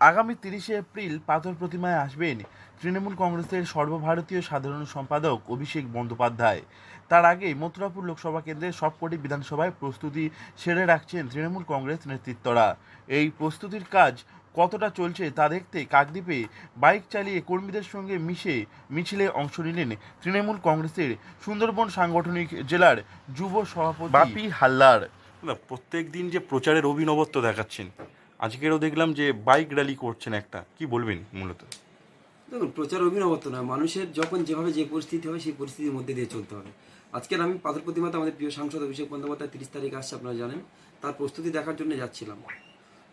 আগামী 30শে এপ্রিল পাথর প্রতিমায় আসবেন তৃণমূল কংগ্রেসের সর্বভারতীয় সাধারণ সম্পাদক অভিষেক বন্দ্যোপাধ্যায়। তার আগেই মথুরাপুর লোকসভা কেন্দ্রের সবকটি বিধানসভায় প্রস্তুতি সেরে রাখছেন তৃণমূল কংগ্রেস নেতৃত্বরা। এই প্রস্তুতির কাজ কতটা চলছে তা দেখতে কাকদ্বীপে বাইক চালিয়ে কর্মীদের সঙ্গে মিশে মিছিলে অংশ নিলেন তৃণমূল কংগ্রেসের সুন্দরবন সাংগঠনিক জেলার যুব সভাপতি বাপি হালদার। প্রত্যেক দিন যে প্রচারের অভিনবত্ব দেখাচ্ছেন, আজকেরও দেখলাম যে বাইক র্যালি করছেন একটা, কি বলবেন মূলত? দেখুন, প্রচার অভিনবত্ব নয়, মানুষের যখন যেভাবে যে পরিস্থিতি হবে সেই পরিস্থিতির মধ্যে দিয়ে চলতে হবে। আজকের আমি পাথর প্রতিমাতে আমাদের প্রিয় সাংসদ অভিষেক বন্দ্যোপাধ্যায় 30 তারিখ আসছে, আপনারা জানেন, তার প্রস্তুতি দেখার জন্য যাচ্ছিলাম।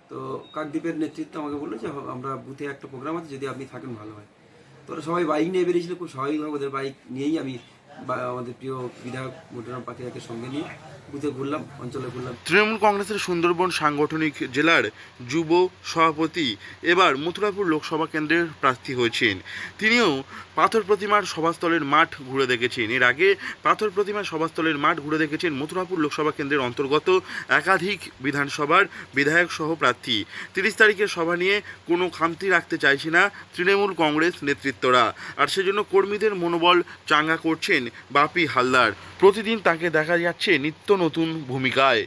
তো কাকদ্বীপের নেতৃত্ব আমাকে বললো যে আমরা বুথে একটা প্রোগ্রাম আছে, যদি আপনি থাকেন ভালো হয়। তো ওরা সবাই বাইক নিয়ে বেরিয়েছিল, খুব স্বাভাবিকভাবে ওদের বাইক নিয়েই আমি আমাদের প্রিয় বিধায়ক মোটারাম পাখিরাকে সঙ্গে নিয়ে বুথে ঘুরলাম, অঞ্চলে ঘুরলাম। তৃণমূল কংগ্রেসের সুন্দরবন সাংগঠনিক জেলার যুব সভাপতি এবার মথুরাপুর লোকসভা কেন্দ্রের প্রার্থী হয়েছেন। তিনিও পাথর প্রতিমার সভাস্থলের মাঠ ঘুরে দেখেছেন। এর আগে পাথর প্রতিমার সভাস্থলের মাঠ ঘুরে দেখেছেন মথুরাপুর লোকসভা কেন্দ্রের অন্তর্গত একাধিক বিধানসভার বিধায়ক সহ প্রার্থী। 30 তারিখের সভা নিয়ে কোনো খামতি রাখতে চাইছে না তৃণমূল কংগ্রেস নেতৃত্বরা, আর সেজন্য কর্মীদের মনোবল চাঙ্গা করছেন বাপি হালদার। প্রতিদিন তাকে দেখা যাচ্ছে নিত্য নতুন ভূমিকায়।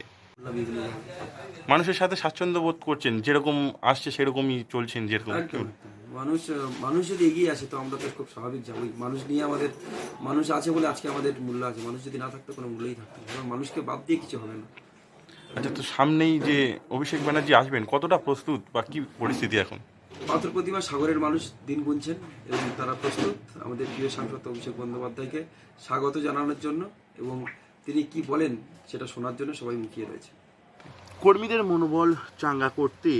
মানুষের সাথে স্বাচ্ছন্দ্য বোধ করছেন, যেরকম আসছে সেরকমই চলছেন যেরকম। মানুষ মানুষ যদি এগিয়ে আসে তো আমরা তো খুব স্বাভাবিক যাবোই। মানুষ নিয়ে আমাদের, মানুষ আছে বলে আজকে আমাদের মূল্য আছে। মানুষ যদি না থাকতো কোনো মূল্যই থাকতো না। এবং মানুষকে বাদ দিয়ে কিছু হবে না। আচ্ছা, তো সামনেই যে অভিষেক ব্যানার্জি আসবেন, কতটা প্রস্তুত বা কি পরিস্থিতি এখন? পাথর প্রতিমা সাগরের মানুষ দিন গুনছেন এবং তারা প্রস্তুত আমাদের প্রিয় সাংসদ অভিষেক বন্দ্যোপাধ্যায়কে স্বাগত জানানোর জন্য, এবং তিনি কি বলেন সেটা শোনার জন্য সবাই মুখিয়ে রয়েছে। কর্মীদের মনোবল চাঙ্গা করতে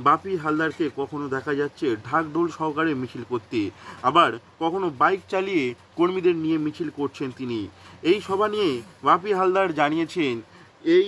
বাপি হালদারকে কখনো দেখা যাচ্ছে ঢাকঢোল সহকারে মিছিল করতে, আবার কখনো বাইক চালিয়ে কর্মীদের নিয়ে মিছিল করছেন তিনি। এই সভা নিয়ে বাপি হালদার জানিয়েছেন, এই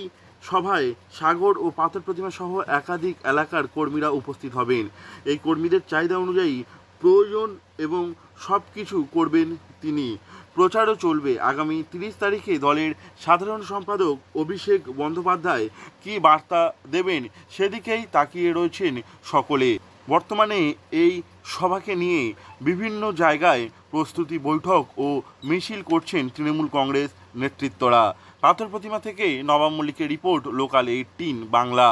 সভায় সাগর ও পাথর প্রতিমা সহ একাধিক এলাকার কর্মীরা উপস্থিত হবেন। এই কর্মীদের চাহিদা অনুযায়ী প্রয়োজন এবং সব কিছু করবেন তিনি। প্রচারও চলবে। আগামী 30 তারিখে দলের সাধারণ সম্পাদক অভিষেক বন্দ্যোপাধ্যায় কী বার্তা দেবেন সেদিকেই তাকিয়ে রয়েছেন সকলে। বর্তমানে এই সভাকে নিয়ে বিভিন্ন জায়গায় প্রস্তুতি বৈঠক ও মিছিল করছেন তৃণমূল কংগ্রেস নেতৃত্বরা। পাথর প্রতিমা থেকে নবাব মল্লিকের রিপোর্ট, লোকাল 18 বাংলা।